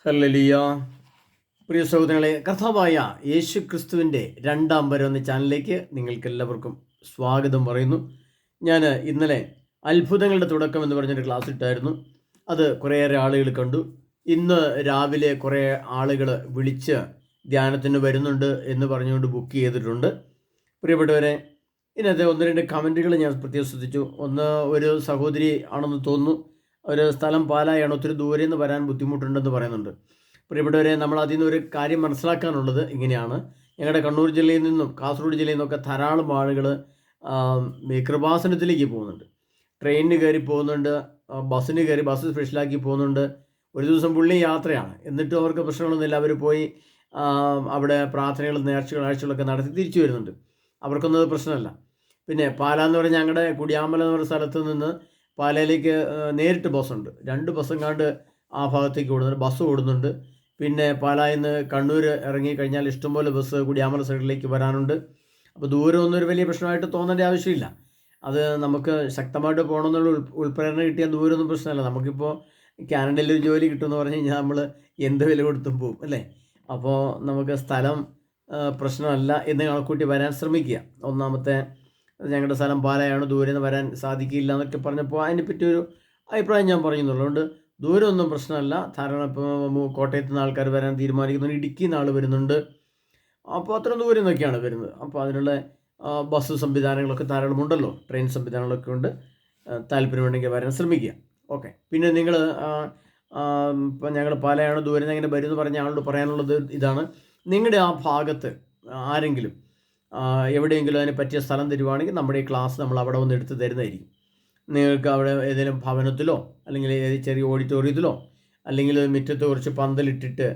Hallelujah. പ്രിയ സഹോദരങ്ങളെ, കർത്താവായ യേശു ക്രിസ്തുവിൻ്റെ രണ്ടാം വരവ് എന്ന ചാനലിലേക്ക് നിങ്ങൾക്കെല്ലാവർക്കും സ്വാഗതം പറയുന്നു. ഞാൻ ഇന്നലെ അത്ഭുതങ്ങളുടെ തുടക്കം എന്ന് പറഞ്ഞൊരു ക്ലാസ് ഇട്ടായിരുന്നു. അത് കുറേയേറെ ആളുകൾ കണ്ടു. ഇന്ന് രാവിലെ കുറേ ആളുകൾ വിളിച്ച് ധ്യാനത്തിന് വരുന്നുണ്ട് എന്ന് പറഞ്ഞുകൊണ്ട് ബുക്ക് ചെയ്തിട്ടുണ്ട്. പ്രിയപ്പെട്ടവരെ, ഇതിനകത്ത് ഒന്ന് രണ്ട് കമൻറ്റുകൾ ഞാൻ പ്രത്യേകം ശ്രദ്ധിച്ചു. ഒന്ന്, ഒരു സഹോദരി ആണെന്ന് തോന്നുന്നു, ഒരു സ്ഥലം പാലായാണ്, ഒത്തിരി ദൂരെ നിന്ന് വരാൻ ബുദ്ധിമുട്ടുണ്ടെന്ന് പറയുന്നുണ്ട്. പ്രിയപ്പെട്ടവരെ, നമ്മൾ അതിൽ നിന്ന് ഒരു കാര്യം മനസ്സിലാക്കാനുള്ളത് ഇങ്ങനെയാണ്. ഞങ്ങളുടെ കണ്ണൂർ ജില്ലയിൽ നിന്നും കാസർഗോഡ് ജില്ലയിൽ നിന്നൊക്കെ ധാരാളം ആളുകൾ കൃപാസനത്തിലേക്ക് പോകുന്നുണ്ട്. ട്രെയിനിന് കയറി പോകുന്നുണ്ട്, ബസ്സിന് കയറി ബസ് സ്പെഷ്യലാക്കി പോകുന്നുണ്ട്. ഒരു ദിവസം പുള്ളി യാത്രയാണ്, എന്നിട്ടും അവർക്ക് പ്രശ്നങ്ങളൊന്നുമില്ല. അവർ പോയി അവിടെ പ്രാർത്ഥനകളും നേർച്ചകളും ആഴ്ചകളൊക്കെ നടത്തി തിരിച്ചു വരുന്നുണ്ട്. അവർക്കൊന്നും അത് പ്രശ്നമല്ല. പിന്നെ പാല എന്ന് പറഞ്ഞാൽ ഞങ്ങളുടെ കുടിയാമ്പലം എന്ന് പറയുന്ന സ്ഥലത്ത് നിന്ന് പാലയിലേക്ക് നേരിട്ട് ബസ്സുണ്ട്. 2 ബസ്സെങ്ങാണ്ട് ആ ഭാഗത്തേക്ക് ഓടുന്നുണ്ട്, ബസ് ഓടുന്നുണ്ട്. പിന്നെ പാലായിൽ നിന്ന് കണ്ണൂർ ഇറങ്ങി കഴിഞ്ഞാൽ ഇഷ്ടംപോലെ ബസ് കുടിയാമല സൈഡിലേക്ക് വരാനുണ്ട്. അപ്പോൾ ദൂരമൊന്നും ഒരു വലിയ പ്രശ്നമായിട്ട് തോന്നേണ്ട ആവശ്യമില്ല. അത് നമുക്ക് ശക്തമായിട്ട് പോകണമെന്നുള്ള ഉൾപ്രേരണ കിട്ടിയാൽ ദൂരമൊന്നും പ്രശ്നമല്ല. നമുക്കിപ്പോൾ കാനഡയിൽ ഒരു ജോലി കിട്ടുമെന്ന് പറഞ്ഞു കഴിഞ്ഞാൽ നമ്മൾ എന്ത് വില കൊടുത്തും പോകും, അല്ലേ? അപ്പോൾ നമുക്ക് സ്ഥലം പ്രശ്നമല്ല എന്ന് കണക്കൂട്ടി വരാൻ ശ്രമിക്കുക. ഒന്നാമത്തെ, ഞങ്ങളുടെ സ്ഥലം പാലയാണ്, ദൂരെ നിന്ന് വരാൻ സാധിക്കില്ല എന്നൊക്കെ പറഞ്ഞപ്പോൾ അതിനെപ്പറ്റി ഒരു അഭിപ്രായം ഞാൻ പറയുന്നുള്ളൂ. അതുകൊണ്ട് ദൂരമൊന്നും പ്രശ്നമല്ല. ധാരാളം ഇപ്പോൾ കോട്ടയത്ത് നിന്ന് ആൾക്കാർ വരാൻ തീരുമാനിക്കുന്നുണ്ട്, ഇടുക്കിയിൽ നിന്ന് ആൾ വരുന്നുണ്ട്. അപ്പോൾ അത്ര ദൂരം നിന്നൊക്കെയാണ് വരുന്നത്. അപ്പോൾ അതിനുള്ള ബസ് സംവിധാനങ്ങളൊക്കെ ധാരാളം ഉണ്ടല്ലോ, ട്രെയിൻ സംവിധാനങ്ങളൊക്കെ ഉണ്ട്. താല്പര്യമുണ്ടെങ്കിൽ വരാൻ ശ്രമിക്കുക. ഓക്കെ. പിന്നെ നിങ്ങൾ ഇപ്പം ഞങ്ങൾ പാലയാണ്, ദൂരെ നിന്ന് എങ്ങനെ വരുമെന്ന് പറഞ്ഞ ആളോട് പറയാനുള്ളത് ഇതാണ്. നിങ്ങളുടെ ആ ഭാഗത്ത് ആരെങ്കിലും എവിടെയെങ്കിലും അതിന് പറ്റിയ സ്ഥലം തരുവാണെങ്കിൽ നമ്മുടെ ഈ ക്ലാസ് നമ്മൾ അവിടെ വന്ന് എടുത്ത് തരുന്നതായിരിക്കും. നിങ്ങൾക്ക് അവിടെ ഏതെങ്കിലും ഭവനത്തിലോ അല്ലെങ്കിൽ ചെറിയ ഓഡിറ്റോറിയത്തിലോ അല്ലെങ്കിൽ മുറ്റത്ത് കുറച്ച് പന്തലിട്ടിട്ട്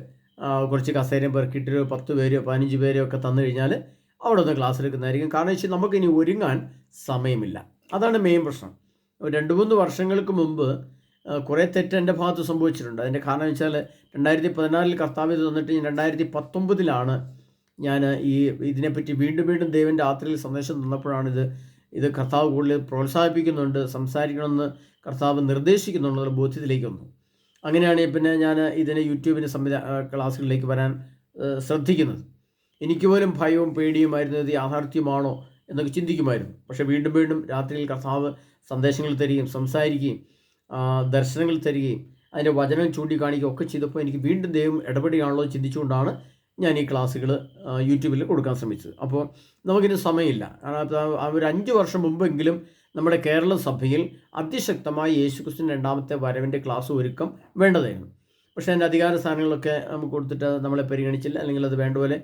കുറച്ച് കസേരയും പെറുക്കിയിട്ടൊരു 10 പേരോ 15 പേരോ ഒക്കെ തന്നു കഴിഞ്ഞാൽ അവിടെ ഒന്ന് ക്ലാസ് എടുക്കുന്നതായിരിക്കും. കാരണം വെച്ചാൽ നമുക്കിനി ഒരുങ്ങാൻ സമയമില്ല. അതാണ് മെയിൻ പ്രശ്നം. 2-3 വർഷങ്ങൾക്ക് മുമ്പ് കുറേ തെറ്റ് എൻ്റെ ഭാഗത്ത് സംഭവിച്ചിട്ടുണ്ട്. അതിൻ്റെ കാരണം വെച്ചാൽ 2014 കർത്താവ് ഇത് തന്നിട്ട് 2019 ഞാൻ ഇതിനെപ്പറ്റി വീണ്ടും ദൈവൻ്റെ രാത്രിയിൽ സന്ദേശം തന്നപ്പോഴാണ് ഇത് കർത്താവ് കൂടുതൽ പ്രോത്സാഹിപ്പിക്കുന്നുണ്ട്, സംസാരിക്കണമെന്ന് കർത്താവ് നിർദ്ദേശിക്കുന്നുണ്ടെന്നുള്ള ബോധ്യത്തിലേക്ക് വന്നു. അങ്ങനെയാണ് പിന്നെ ഞാൻ ഇതിന് യൂട്യൂബിൻ്റെ ക്ലാസ്സുകളിലേക്ക് വരാൻ ശ്രദ്ധിക്കുന്നത്. എനിക്ക് പോലും ഭയവും പേടിയുമായിരുന്നു, ഇത് യാഥാർത്ഥ്യമാണോ എന്നൊക്കെ ചിന്തിക്കുമായിരുന്നു. പക്ഷേ വീണ്ടും രാത്രിയിൽ കർത്താവ് സന്ദേശങ്ങൾ തരികയും സംസാരിക്കുകയും ദർശനങ്ങൾ തരികയും അതിൻ്റെ വചനം ചൂണ്ടിക്കാണിക്കുകയും ഒക്കെ ചെയ്തപ്പോൾ എനിക്ക് വീണ്ടും ദൈവം ഇടപെടുകയാണല്ലോ ചിന്തിച്ചുകൊണ്ടാണ് ഞാൻ ഈ ക്ലാസ്സുകൾ യൂട്യൂബിൽ കൊടുക്കാൻ ശ്രമിച്ചത്. അപ്പോൾ നമുക്കിന് സമയമില്ല. കാരണം ഒരു 5 വർഷം മുമ്പെങ്കിലും നമ്മുടെ കേരള സഭയിൽ അതിശക്തമായ യേശുക്രിസ്തുവിൻ്റെ രണ്ടാമത്തെ വരവിൻ്റെ ക്ലാസ് ഒരുക്കം വേണ്ടതായിരുന്നു. പക്ഷേ അതിൻ്റെ അധികാര സ്ഥാനങ്ങളൊക്കെ നമുക്ക് കൊടുത്തിട്ട് നമ്മളെ പരിഗണിച്ചില്ല, അല്ലെങ്കിൽ അത് വേണ്ട പോലെ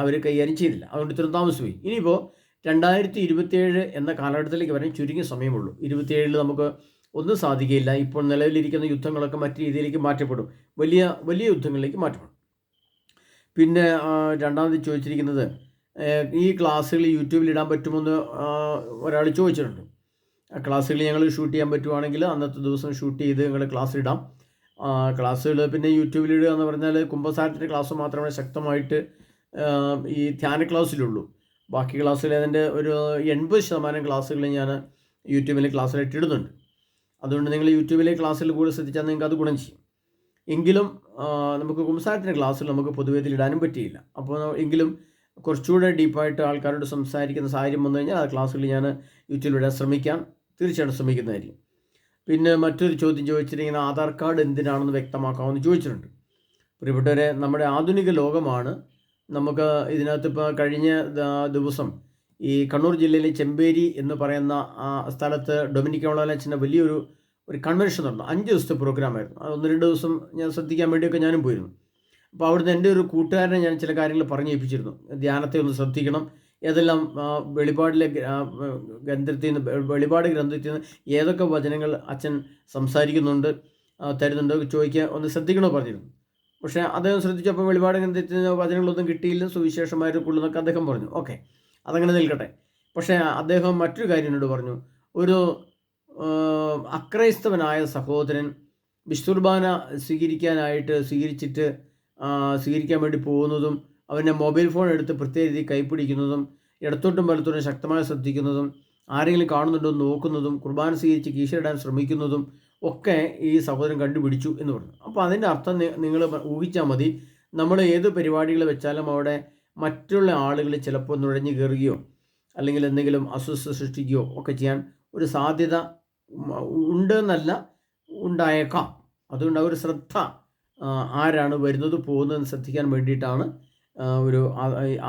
അവർ കൈകാര്യം ചെയ്തില്ല. അതുകൊണ്ട് ഇത്രയും താമസിച്ചുപോയി. ഇനിയിപ്പോൾ 2027 എന്ന കാലഘട്ടത്തിലേക്ക് വരാൻ ചുരുങ്ങിയ സമയമുള്ളൂ. 27 നമുക്ക് ഒന്നും സാധിക്കുകയില്ല. ഇപ്പോൾ നിലവിലിരിക്കുന്ന യുദ്ധങ്ങളൊക്കെ മറ്റു രീതിയിലേക്ക് മാറ്റപ്പെടും, വലിയ യുദ്ധങ്ങളിലേക്ക് മാറ്റപ്പെടും. പിന്നെ രണ്ടാമത് ചോദിച്ചിരിക്കുന്നത്, ഈ ക്ലാസ്സുകൾ യൂട്യൂബിൽ ഇടാൻ പറ്റുമെന്ന് ഒരാൾ ചോദിച്ചിട്ടുണ്ട്. ആ ക്ലാസ്സുകൾ ഞങ്ങൾ ഷൂട്ട് ചെയ്യാൻ പറ്റുവാണെങ്കിൽ അന്നത്തെ ദിവസം ഷൂട്ട് ചെയ്ത് ഞങ്ങൾ ക്ലാസ് ഇടാം. ക്ലാസ്സുകൾ പിന്നെ യൂട്യൂബിൽ ഇടുക എന്ന് പറഞ്ഞാൽ കുമ്പസാരത്തിൻ്റെ ക്ലാസ് മാത്രമേ ശക്തമായിട്ട് ഈ ധ്യാന ക്ലാസ്സിലുള്ളൂ. ബാക്കി ക്ലാസ്സിൽ അതിൻ്റെ ഒരു 80% ക്ലാസ്സുകൾ ഞാൻ യൂട്യൂബിൽ ക്ലാസ്സിലായിട്ട് ഇടുന്നുണ്ട്. അതുകൊണ്ട് നിങ്ങൾ യൂട്യൂബിലെ ക്ലാസ്സിൽ കൂടെ ശ്രദ്ധിച്ചാൽ നിങ്ങൾക്ക് അത് ഗുണം ചെയ്യും. എങ്കിലും നമുക്ക് കുമ്പസാരത്തിൻ്റെ ക്ലാസ്സിൽ നമുക്ക് പൊതുവേ ഇടാനും പറ്റിയില്ല. അപ്പോൾ എങ്കിലും കുറച്ചുകൂടെ ഡീപ്പായിട്ട് ആൾക്കാരോട് സംസാരിക്കുന്ന സാഹചര്യം വന്നു കഴിഞ്ഞാൽ ആ ക്ലാസ്സുകൾ ഞാൻ യൂട്യൂബിലിടാൻ തീർച്ചയായിട്ടും ശ്രമിക്കുന്നതായിരിക്കും. പിന്നെ മറ്റൊരു ചോദ്യം ചോദിച്ചിരിക്കുന്ന ആധാർ കാർഡ് എന്തിനാണെന്ന് വ്യക്തമാക്കാമെന്ന് ചോദിച്ചിട്ടുണ്ട്. പ്രിയപ്പെട്ടവരെ, നമ്മുടെ ആധുനിക ലോകമാണ്. നമുക്ക് ഇതിനകത്ത് ഇപ്പോൾ കഴിഞ്ഞ ദിവസം ഈ കണ്ണൂർ ജില്ലയിലെ ചെമ്പേരി എന്ന് പറയുന്ന സ്ഥലത്ത് ഡൊമിനിക് അവളാലച്ചൻ്റെ വലിയൊരു കൺവെൻഷൻ നടന്നു. 5 ദിവസത്തെ പ്രോഗ്രാമായിരുന്നു. 1-2 ദിവസം ഞാൻ ശ്രദ്ധിക്കാൻ വേണ്ടിയൊക്കെ ഞാനും പോയിരുന്നു. അപ്പോൾ അവിടുന്ന് എൻ്റെ ഒരു കൂട്ടുകാരനെ ഞാൻ ചില കാര്യങ്ങൾ പറഞ്ഞു ഏൽപ്പിച്ചിരുന്നു. ധ്യാനത്തെ ഒന്ന് ശ്രദ്ധിക്കണം, ഏതെല്ലാം വെളിപാട് ഗ്രന്ഥത്തിൽ നിന്ന് ഏതൊക്കെ വചനങ്ങൾ അച്ഛൻ സംസാരിക്കുന്നുണ്ട് തരുന്നുണ്ട് ചോദിക്കുക, ഒന്ന് ശ്രദ്ധിക്കണോ പറഞ്ഞിരുന്നു. പക്ഷേ അദ്ദേഹം ശ്രദ്ധിച്ചപ്പോൾ വെളിപാട് ഗ്രന്ഥത്തിൽ നിന്ന് വചനങ്ങളൊന്നും കിട്ടിയില്ല, സുവിശേഷമായിട്ടുള്ളതെന്നൊക്കെ അദ്ദേഹം പറഞ്ഞു. ഓക്കെ, അതങ്ങനെ നിൽക്കട്ടെ. പക്ഷേ അദ്ദേഹം മറ്റൊരു കാര്യം എന്നോട് പറഞ്ഞു. ഒരു അക്രൈസ്തവനായ സഹോദരൻ വിശുദ്ധുർബാന സ്വീകരിക്കാൻ വേണ്ടി പോകുന്നതും അവൻ്റെ മൊബൈൽ ഫോൺ എടുത്ത് പ്രത്യേക രീതിയിൽ കൈപ്പിടിക്കുന്നതും ഇടത്തോട്ടും വലത്തോട്ടും ശക്തമായി ശ്രദ്ധിക്കുന്നതും ആരെങ്കിലും കാണുന്നുണ്ടോ നോക്കുന്നതും കുർബാന സ്വീകരിച്ച് കീശയിടാൻ ശ്രമിക്കുന്നതും ഒക്കെ ഈ സഹോദരൻ കണ്ടുപിടിച്ചു എന്ന് പറഞ്ഞു. അപ്പോൾ അതിൻ്റെ അർത്ഥം നിങ്ങൾ ഊഹിച്ചാൽ മതി. നമ്മൾ ഏത് പരിപാടികൾ വെച്ചാലും അവിടെ മറ്റുള്ള ആളുകൾ ചിലപ്പോൾ നുഴഞ്ഞു കയറുകയോ അല്ലെങ്കിൽ എന്തെങ്കിലും അസ്വസ്ഥത സൃഷ്ടിക്കുകയോ ഒക്കെ ചെയ്യാൻ ഒരു സാധ്യത ഉണ്ടെന്നല്ല, ഉണ്ടായേക്കാം. അതുകൊണ്ട് ആ ഒരു ശ്രദ്ധ, ആരാണ് വരുന്നത് പോകുന്നതെന്ന് ശ്രദ്ധിക്കാൻ വേണ്ടിയിട്ടാണ് ഒരു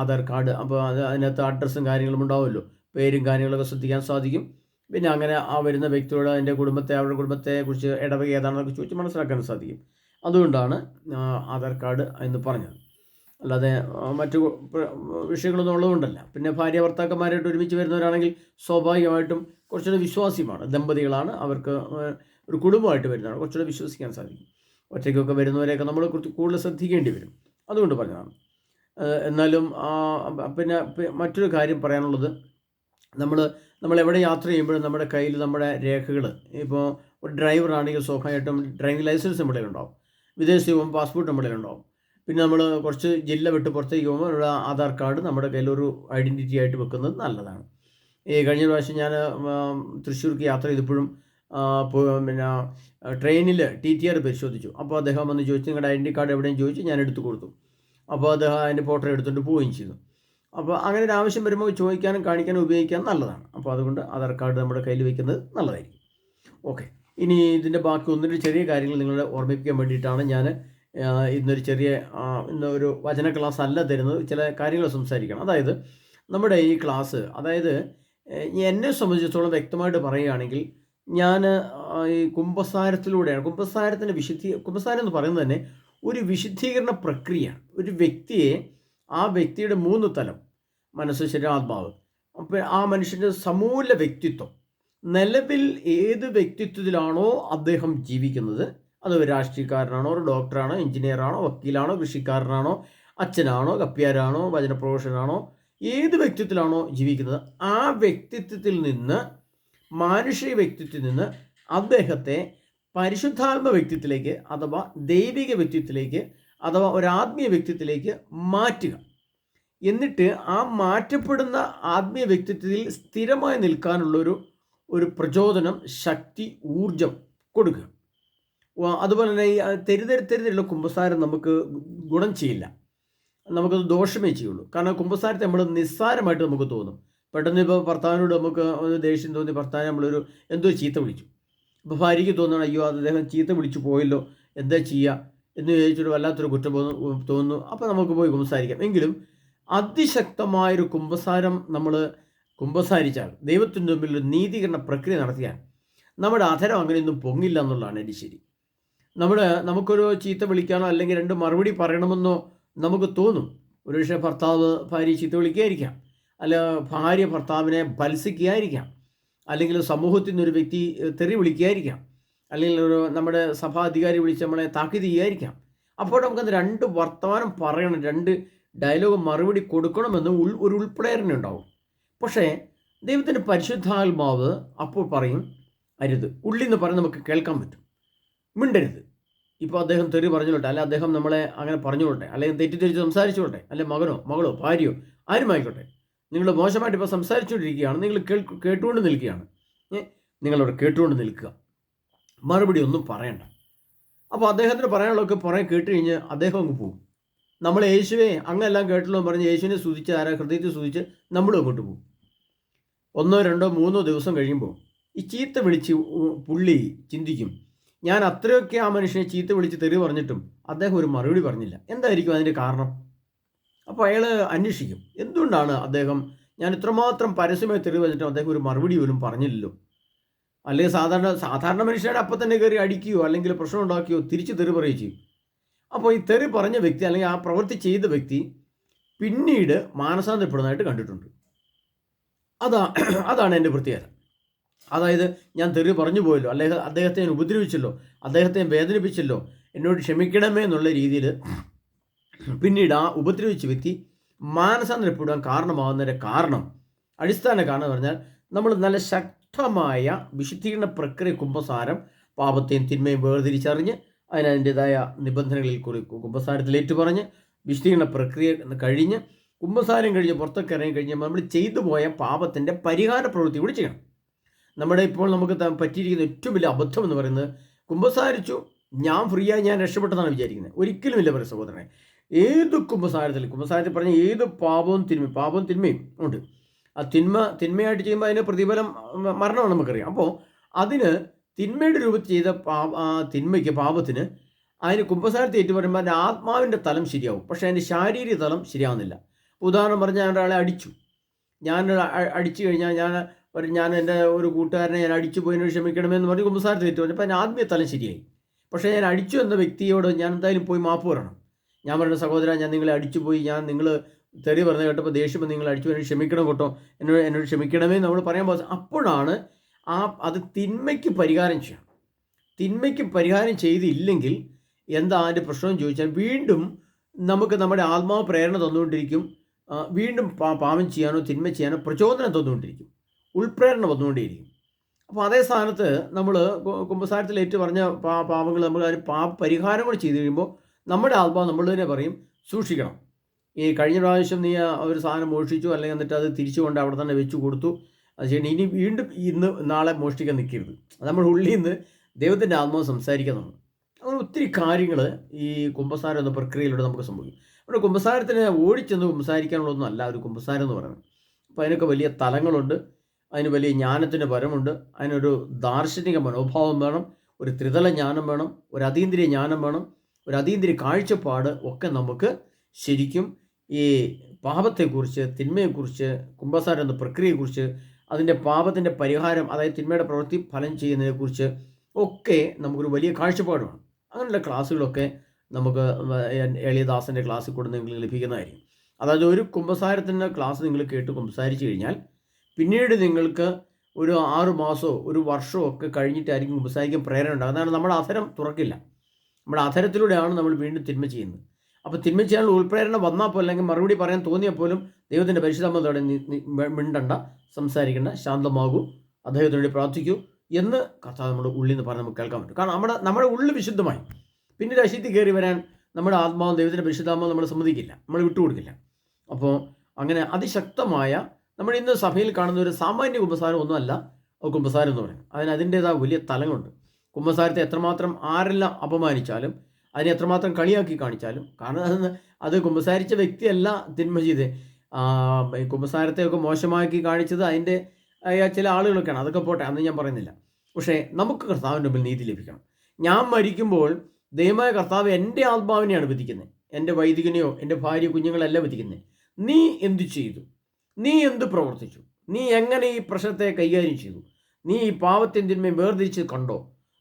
ആധാർ കാർഡ്. അപ്പോൾ അതിനകത്ത് അഡ്രസ്സും കാര്യങ്ങളും ഉണ്ടാവുമല്ലോ, പേരും കാര്യങ്ങളൊക്കെ ശ്രദ്ധിക്കാൻ സാധിക്കും. പിന്നെ അങ്ങനെ ആ വരുന്ന വ്യക്തിയോട് അതിൻ്റെ കുടുംബത്തെ, അവരുടെ കുടുംബത്തെക്കുറിച്ച് ഇടവക ഏതാണെന്നൊക്കെ ചോദിച്ച് മനസ്സിലാക്കാൻ സാധിക്കും. അതുകൊണ്ടാണ് ആധാർ കാർഡ് എന്ന് പറഞ്ഞത്, അല്ലാതെ മറ്റു വിഷയങ്ങളൊന്നും ഉള്ളതുകൊണ്ടല്ല. പിന്നെ ഭാര്യ ഭർത്താക്കന്മാരായിട്ട് ഒരുമിച്ച് വരുന്നവരാണെങ്കിൽ സ്വാഭാവികമായിട്ടും കുറച്ചുകൂടെ വിശ്വാസ്യമാണ്, ദമ്പതികളാണ്, അവർക്ക് ഒരു കുടുംബമായിട്ട് വരുന്നതാണ്, കുറച്ചുകൂടെ വിശ്വസിക്കാൻ സാധിക്കും. ഒറ്റയ്ക്കൊക്കെ വരുന്നവരെയൊക്കെ നമ്മൾ കുറച്ച് കൂടുതൽ ശ്രദ്ധിക്കേണ്ടി വരും, അതുകൊണ്ട് പറഞ്ഞതാണ്. എന്നാലും പിന്നെ മറ്റൊരു കാര്യം പറയാനുള്ളത്, നമ്മളെവിടെ യാത്ര ചെയ്യുമ്പോഴും നമ്മുടെ കയ്യിൽ നമ്മുടെ രേഖകൾ, ഇപ്പോൾ ഒരു ഡ്രൈവറാണെങ്കിൽ സ്വാഭാവികമായിട്ടും ഡ്രൈവിംഗ് ലൈസൻസ് നമ്മുടെ കയ്യിലുണ്ടാവും, വിദേശത്ത് പോകുമ്പോൾ പാസ്പോർട്ട് നമ്മുടെ കയ്യിലുണ്ടാവും. പിന്നെ നമ്മൾ കുറച്ച് ജില്ല വിട്ട് പുറത്തേക്ക് പോകുമ്പോൾ നമ്മുടെ ആധാർ കാർഡ് നമ്മുടെ കയ്യിലൊരു ഐഡൻറ്റിറ്റി ആയിട്ട് വെക്കുന്നത് നല്ലതാണ്. ഈ കഴിഞ്ഞ പ്രാവശ്യം ഞാൻ തൃശ്ശൂർക്ക് യാത്ര ചെയ്തപ്പോഴും പിന്നെ ട്രെയിനിൽ TTR പരിശോധിച്ചു. അപ്പോൾ അദ്ദേഹം വന്ന് ചോദിച്ചു, നിങ്ങളുടെ ഐഡൻറ്റി കാർഡ് എവിടെയും ചോദിച്ചു. ഞാൻ എടുത്തു കൊടുത്തു. അപ്പോൾ അദ്ദേഹം അതിൻ്റെ ഫോട്ടോ എടുത്തുകൊണ്ട് പോവുകയും ചെയ്തു. അപ്പോൾ അങ്ങനെ ഒരു ആവശ്യം വരുമ്പോൾ ചോദിക്കാനും കാണിക്കാനും ഉപയോഗിക്കാൻ നല്ലതാണ്. അപ്പോൾ അതുകൊണ്ട് ആധാർ കാർഡ് നമ്മുടെ കയ്യിൽ വയ്ക്കുന്നത് നല്ലതായിരിക്കും. ഓക്കെ, ഇനി ഇതിൻ്റെ ബാക്കി ഒന്നിൻ്റെ ചെറിയ കാര്യങ്ങൾ നിങ്ങളെ ഓർമ്മിപ്പിക്കാൻ വേണ്ടിയിട്ടാണ് ഞാൻ ഇന്നൊരു വചന ക്ലാസ് അല്ല തരുന്നത്, ചില കാര്യങ്ങൾ സംസാരിക്കണം. അതായത് നമ്മുടെ ഈ ക്ലാസ്, അതായത് എന്നെ സംബന്ധിച്ചിടത്തോളം വ്യക്തമായിട്ട് പറയുകയാണെങ്കിൽ, ഞാൻ ഈ കുമ്പസാരത്തിലൂടെയാണ്, കുമ്പസാരം എന്ന് പറയുന്നത് തന്നെ ഒരു വിശുദ്ധീകരണ പ്രക്രിയയാണ്. ഒരു വ്യക്തിയെ, ആ വ്യക്തിയുടെ 3 തലം, മനസ്സ്, ശരീരം, ആത്മാവ്, അപ്പോൾ ആ മനുഷ്യൻ്റെ സമൂല വ്യക്തിത്വം, നിലവിൽ ഏത് വ്യക്തിത്വത്തിലാണോ അദ്ദേഹം ജീവിക്കുന്നത്, അത് ഒരു രാഷ്ട്രീയക്കാരനാണോ, ഒരു ഡോക്ടറാണോ, എഞ്ചിനീയറാണോ, വക്കീലാണോ, കൃഷിക്കാരനാണോ, അച്ഛനാണോ, കപ്പ്യാരാണോ, വചനപ്രഘോഷകനാണോ, ഏത് വ്യക്തിത്വത്തിലാണോ ജീവിക്കുന്നത്, ആ വ്യക്തിത്വത്തിൽ നിന്ന്, മാനുഷിക വ്യക്തിത്വത്തിൽ നിന്ന് അദ്ദേഹത്തെ പരിശുദ്ധാത്മ വ്യക്തിത്വത്തിലേക്ക്, അഥവാ ദൈവിക വ്യക്തിത്വത്തിലേക്ക്, അഥവാ ഒരു ആത്മീയ വ്യക്തിത്വത്തിലേക്ക് മാറ്റുക. എന്നിട്ട് ആ മാറ്റപ്പെടുന്ന ആത്മീയ വ്യക്തിത്വത്തിൽ സ്ഥിരമായി നിൽക്കാനുള്ളൊരു പ്രചോദനം, ശക്തി, ഊർജം കൊടുക്കുക. അതുപോലെ തന്നെ ഈ തെരുതെരുള്ള കുമ്പസാരം നമുക്ക് ഗുണം ചെയ്യില്ല, നമുക്കത് ദോഷമേ ചെയ്യുള്ളൂ. കാരണം കുമ്പസാരത്തെ നമ്മൾ നിസ്സാരമായിട്ട് നമുക്ക് തോന്നും. പെട്ടെന്ന് ഇപ്പോൾ ഭർത്താവിനോട് നമുക്ക് ഒരു ദേഷ്യം തോന്നി, ഭർത്താവിനെ നമ്മളൊരു എന്തോ ചീത്ത വിളിച്ചു. അപ്പോൾ ഭാര്യയ്ക്ക് തോന്നണം, അയ്യോ അദ്ദേഹം ചീത്ത വിളിച്ചു പോയല്ലോ, എന്താ ചെയ്യുക എന്ന് ചോദിച്ചിട്ട് വല്ലാത്തൊരു കുറ്റം തോന്നുന്നു. അപ്പോൾ നമുക്ക് പോയി കുമ്പസാരിക്കാം. എങ്കിലും അതിശക്തമായൊരു കുമ്പസാരം നമ്മൾ കുമ്പസാരിച്ചാൽ, ദൈവത്തിൻ്റെ മുമ്പിൽ ഒരു നീതീകരണ പ്രക്രിയ നടത്തിയാൽ നമ്മുടെ അധരം അങ്ങനെയൊന്നും പൊങ്ങില്ല എന്നുള്ളതാണ് എൻ്റെ ശരി. നമുക്കൊരു ചീത്ത വിളിക്കാനോ അല്ലെങ്കിൽ 2 മറുപടി പറയണമെന്നോ നമുക്ക് തോന്നും. ഒരുപക്ഷെ ഭർത്താവ് ഭാര്യ ചീത്ത വിളിക്കുകയായിരിക്കാം, അല്ല ഭാര്യ ഭർത്താവിനെ ഭത്സിക്കുകയായിരിക്കാം, അല്ലെങ്കിൽ സമൂഹത്തിൽ നിന്നൊരു വ്യക്തി തെറി വിളിക്കുകയായിരിക്കാം, അല്ലെങ്കിൽ നമ്മുടെ സഭാധികാരി വിളിച്ച് നമ്മളെ താക്കീത് ചെയ്യുകയായിരിക്കാം. അപ്പോൾ നമുക്കത് 2 വർത്തമാനം പറയണം, 2 ഡയലോഗ് മറുപടി കൊടുക്കണമെന്ന് ഒരു ഉൾപ്പെടേരണ ഉണ്ടാവും. പക്ഷേ ദൈവത്തിൻ്റെ പരിശുദ്ധാത്മാവ് അപ്പോൾ പറയും, അരുത്. ഉള്ളിൽ നിന്ന് പറഞ്ഞ് നമുക്ക് കേൾക്കാൻ പറ്റും, മിണ്ടരുത്. ഇപ്പോൾ അദ്ദേഹം തെറി പറഞ്ഞോട്ടെ, അല്ലെ അദ്ദേഹം നമ്മളെ അങ്ങനെ പറഞ്ഞോട്ടെ, അല്ലെങ്കിൽ തെറ്റിദ്ധരിച്ച് സംസാരിച്ചോട്ടെ, അല്ലെ മകനോ മകളോ ഭാര്യയോ ആരുമായിക്കോട്ടെ, നിങ്ങൾ മോശമായിട്ട് ഇപ്പോൾ സംസാരിച്ചുകൊണ്ടിരിക്കുകയാണ്, നിങ്ങൾ കേട്ടുകൊണ്ട് നിൽക്കുകയാണ്, നിങ്ങളവിടെ കേട്ടുകൊണ്ട് നിൽക്കുക, മറുപടി ഒന്നും പറയണ്ട. അപ്പോൾ അദ്ദേഹത്തിന് പറയാനുള്ളതൊക്കെ പുറകെ കേട്ട് കഴിഞ്ഞ് അദ്ദേഹം അങ്ങ് പോകും. നമ്മൾ യേശുവെ അങ്ങെല്ലാം കേട്ടല്ലോ എന്ന് പറഞ്ഞ് യേശുവിനെ സ്തുതിച്ച്, ഹൃദയത്തിൽ സ്തുതിച്ച് നമ്മളും അങ്ങോട്ട് പോകും. 1, 2, 3 ദിവസം കഴിയുമ്പോൾ ഈ ചീത്ത വിളിച്ച് പുള്ളി ചിന്തിക്കും, ഞാൻ അത്രയൊക്കെ ആ മനുഷ്യനെ ചീത്ത വിളിച്ച് തെറി പറഞ്ഞിട്ടും അദ്ദേഹം ഒരു മറുപടി പറഞ്ഞില്ല, എന്തായിരിക്കും അതിൻ്റെ കാരണം? അപ്പോൾ അയാൾ അന്വേഷിക്കും, എന്തുകൊണ്ടാണ് അദ്ദേഹം, ഞാൻ ഇത്രമാത്രം പരസ്യമായി തെറി പറഞ്ഞിട്ടും അദ്ദേഹം ഒരു മറുപടി പോലും പറഞ്ഞില്ലല്ലോ. അല്ലെങ്കിൽ സാധാരണ മനുഷ്യരുടെ അപ്പം തന്നെ കയറി അടിക്കുകയോ അല്ലെങ്കിൽ പ്രശ്നം ഉണ്ടാക്കുകയോ തിരിച്ച് തെറി പറയുകയോ ചെയ്യും. അപ്പോൾ ഈ തെറി പറഞ്ഞ വ്യക്തി അല്ലെങ്കിൽ ആ പ്രവൃത്തി ചെയ്ത വ്യക്തി പിന്നീട് മാനസാന്തരപ്പെടുന്നതായിട്ട് കണ്ടിട്ടുണ്ട്. അതാണ് എൻ്റെ പ്രത്യേകത. അതായത് ഞാൻ തെറി പറഞ്ഞു പോയല്ലോ, അല്ലെങ്കിൽ അദ്ദേഹത്തെ ഞാൻ ഉപദ്രവിച്ചല്ലോ, അദ്ദേഹത്തെ വേദനിപ്പിച്ചല്ലോ, എന്നോട് ക്ഷമിക്കണമേ എന്നുള്ള രീതിയിൽ പിന്നീട് ആ ഉപദ്രവിച്ച വ്യക്തി മാനസാന്തരപ്പെടുവാൻ കാരണമാകുന്നതിൻ്റെ അടിസ്ഥാന കാരണം പറഞ്ഞാൽ, നമ്മൾ നല്ല ശക്തമായ വിശുദ്ധീകരണ പ്രക്രിയ, കുമ്പസാരം, പാപത്തെയും തിന്മയും വേർതിരിച്ചറിഞ്ഞ് അതിൻ്റെതായ നിബന്ധനകളിൽ കൂടി കുമ്പസാരത്തിൽ ഏറ്റുപറഞ്ഞ് വിശുദ്ധീകരണ പ്രക്രിയ കഴിഞ്ഞ്, കുമ്പസാരം കഴിഞ്ഞ് പുറത്തൊക്കെ ഇറങ്ങി കഴിഞ്ഞാൽ നമ്മൾ ചെയ്തു പോയ പാപത്തിൻ്റെ പരിഹാര പ്രവൃത്തി കൂടി ചെയ്യണം. നമുക്ക് പറ്റിയിരിക്കുന്ന ഏറ്റവും വലിയ അബദ്ധം എന്ന് പറയുന്നത്, കുമ്പസാരിച്ചു, ഞാൻ ഫ്രീ ആയി, ഞാൻ രക്ഷപ്പെട്ടെന്നാണ് വിചാരിക്കുന്നത്. ഒരിക്കലുമില്ല പ്രിയ സഹോദരനെ. ഏത് കുമ്പസാരത്തിൽ പറഞ്ഞ ഏത് പാപവും തിന്മയും ഉണ്ട്. ആ തിന്മയായിട്ട് ചെയ്യുമ്പോൾ അതിന് പ്രതിഫലം മരണമാണ് നമുക്കറിയാം. അപ്പോൾ അതിന് തിന്മയുടെ രൂപത്തിൽ ചെയ്ത പാപത്തിന് അതിന് കുമ്പസാരത്തെ ഏറ്റു പറയുമ്പോൾ അതിൻ്റെ ആത്മാവിൻ്റെ തലം ശരിയാവും, പക്ഷേ അതിൻ്റെ ശാരീരിക തലം ശരിയാവുന്നില്ല. ഉദാഹരണം പറഞ്ഞാൽ ഞാൻ ഒരാളെ അടിച്ചു, അടിച്ചു കഴിഞ്ഞാൽ ഞാൻ എൻ്റെ ഒരു കൂട്ടുകാരനെ ഞാൻ അടിച്ചു പോയതിനോട് ക്ഷമിക്കണമെന്ന് പറഞ്ഞ് കുമ്പസാരത്തെ ഏറ്റു പറഞ്ഞപ്പോൾ അതിൻ്റെ ആത്മീയ തലം ശരിയായി. പക്ഷേ ഞാൻ അടിച്ചു എന്ന വ്യക്തിയോട് ഞാൻ എന്തായാലും പോയി മാപ്പ് പറയണം. ഞാൻ പറയുന്ന സഹോദര, ഞാൻ നിങ്ങളെ അടിച്ചു പോയി, നിങ്ങൾ തെറി പറഞ്ഞ് കേട്ടപ്പോൾ ദേഷ്യം നിങ്ങൾ അടിച്ചു പോയി, ക്ഷമിക്കണം കേട്ടോ, എന്നോട് ക്ഷമിക്കണമേ നമ്മൾ പറയാൻ പോകുന്നത്. അപ്പോഴാണ് അത് തിന്മയ്ക്ക് പരിഹാരം ചെയ്യണം. തിന്മയ്ക്ക് പരിഹാരം ചെയ്തില്ലെങ്കിൽ എന്താ അതിൻ്റെ പ്രശ്നം ചോദിച്ചാൽ വീണ്ടും നമുക്ക് നമ്മുടെ ആത്മാവ് പ്രേരണ തന്നുകൊണ്ടിരിക്കും. വീണ്ടും പാപം ചെയ്യാനോ തിന്മ ചെയ്യാനോ പ്രചോദനം തന്നുകൊണ്ടിരിക്കും, ഉൾപ്രേരണ വന്നുകൊണ്ടേയിരിക്കും. അപ്പോൾ അതേ സ്ഥാനത്ത് നമ്മൾ കുമ്പസാരത്തിൽ ഏറ്റു പറഞ്ഞ പാപങ്ങൾ നമ്മൾ പരിഹാരം കൂടെ ചെയ്ത് കഴിയുമ്പോൾ നമ്മുടെ ആത്മാവ് നമ്മൾ തന്നെ പറയും, സൂക്ഷിക്കണം. ഈ കഴിഞ്ഞ പ്രാവശ്യം നീ ഒരു സാധനം മോഷ്ടിച്ചു, അല്ലെങ്കിൽ എന്നിട്ട് അത് തിരിച്ചുകൊണ്ട് അവിടെ തന്നെ വെച്ച് കൊടുത്തു, അത് ചെയ്യണം, ഇനി വീണ്ടും നാളെ മോഷ്ടിക്കാൻ നിൽക്കരുത്. നമ്മൾ ഉള്ളിൽ നിന്ന് ദൈവത്തിൻ്റെ ആത്മാവ് സംസാരിക്കുന്നതാണ്. അങ്ങനെ ഒത്തിരി കാര്യങ്ങൾ ഈ കുമ്പസാരം എന്ന പ്രക്രിയയിലൂടെ നമുക്ക് സംഭവിക്കും. അവിടെ കുമ്പസാരത്തിന് ഓടിച്ചെന്ന് കുമ്പസാരിക്കാനുള്ളതൊന്നും അല്ല ഒരു കുമ്പസാരം എന്ന് പറയുന്നത്. അപ്പോൾ അതിനൊക്കെ വലിയ തലങ്ങളുണ്ട്, അതിന് വലിയ ജ്ഞാനത്തിൻ്റെ പരമുണ്ട്, അതിനൊരു ദാർശനിക മനോഭാവം വേണം, ഒരു ത്രിതല ജ്ഞാനം വേണം, ഒരു അതീന്ദ്രിയ ജ്ഞാനം വേണം, ഒരു അതീന്ദ്രിയ കാഴ്ചപ്പാട് ഒക്കെ നമുക്ക് ശരിക്കും ഈ പാപത്തെക്കുറിച്ച്, തിന്മയെക്കുറിച്ച്, കുമ്പസാരം എന്ന പ്രക്രിയയെക്കുറിച്ച്, അതിൻ്റെ പാപത്തിൻ്റെ പരിഹാരം, അതായത് തിന്മയുടെ പ്രവൃത്തി ഫലം ചെയ്യുന്നതിനെക്കുറിച്ച് ഒക്കെ നമുക്കൊരു വലിയ കാഴ്ചപ്പാടുമാണ്. അങ്ങനെയുള്ള ക്ലാസ്സുകളൊക്കെ നമുക്ക് എളിയദാസൻ്റെ ക്ലാസ്സിൽ കൂടെ നിങ്ങൾക്ക് ലഭിക്കുന്നതായിരിക്കും. അതായത് ഒരു കുമ്പസാരത്തിൻ്റെ ക്ലാസ് നിങ്ങൾ കേട്ട് കുമ്പസാരിച്ച് കഴിഞ്ഞാൽ പിന്നീട് നിങ്ങൾക്ക് ഒരു 6 മാസമോ ഒരു വർഷമോ ഒക്കെ കഴിഞ്ഞിട്ടായിരിക്കും കുമ്പസാരിക്കാൻ പ്രേരണ ഉണ്ടാകും. അതാണ് നമ്മുടെ അധരം തുറക്കില്ല. നമ്മുടെ അധരത്തിലൂടെയാണ് നമ്മൾ വീണ്ടും തിന്മ ചെയ്യുന്നത്. അപ്പോൾ തിന്മ ചെയ്യാനുള്ള ഉൾപ്രേരണ വന്നാൽ പോലും, അല്ലെങ്കിൽ മറുപടി പറയാൻ തോന്നിയപ്പോലും ദൈവത്തിൻ്റെ പരിശുദ്ധാത്മാവോടെ മിണ്ടണ്ട, സംസാരിക്കേണ്ട, ശാന്തമാകൂ, അദ്ദേഹത്തിന് വേണ്ടി പ്രാർത്ഥിക്കൂ എന്ന് കർത്താവ് നമ്മുടെ ഉള്ളിൽ നിന്ന് പറഞ്ഞ് നമുക്ക് കേൾക്കാൻ പറ്റും. കാരണം നമ്മുടെ ഉള്ളിൽ വിശുദ്ധമായി പിന്നീട് അശുദ്ധി കയറി വരാൻ നമ്മുടെ ആത്മാവും ദൈവത്തിൻ്റെ പരിശുദ്ധാത്മാവും നമ്മൾ സമ്മതിക്കില്ല, നമ്മൾ വിട്ടുകൊടുക്കില്ല. അപ്പോൾ അങ്ങനെ അതിശക്തമായ നമ്മൾ ഇന്ന് സഭയിൽ കാണുന്ന ഒരു സാമാന്യ കുമ്പസാരം ഒന്നുമല്ല കുമ്പസാരം എന്ന് പറയുന്നത്. അതിൻ്റേതായ വലിയ തലങ്ങളുണ്ട്. കുമ്പസാരത്തെ എത്രമാത്രം ആരെല്ലാം അപമാനിച്ചാലും, അതിനെ എത്രമാത്രം കളിയാക്കി കാണിച്ചാലും, കാരണം അത് കുമ്പസാരിച്ച വ്യക്തിയല്ല തിന്മ ചെയ്ത് കുമ്പസാരത്തെയൊക്കെ മോശമാക്കി കാണിച്ചത് അതിൻ്റെ ചില ആളുകളൊക്കെയാണ്. അതൊക്കെ പോട്ടെ, അന്ന് ഞാൻ പറയുന്നില്ല. പക്ഷേ നമുക്ക് കർത്താവിൻ്റെ മുമ്പിൽ നീതി ലഭിക്കണം. ഞാൻ മരിക്കുമ്പോൾ ദൈവമായ കർത്താവ് എൻ്റെ ആത്മാവിനെയാണ് വിധിക്കുന്നത്, എൻ്റെ വൈദികനെയോ എൻ്റെ ഭാര്യ കുഞ്ഞുങ്ങളല്ല വിധിക്കുന്നത്. നീ എന്തു ചെയ്തു, നീ എന്ത് പ്രവർത്തിച്ചു, നീ എങ്ങനെ ഈ പ്രശ്നത്തെ കൈകാര്യം ചെയ്തു, നീ ഈ പാപത്തിൻ്റെ തിന്മയും വേർതിരിച്ച് കണ്ടോ,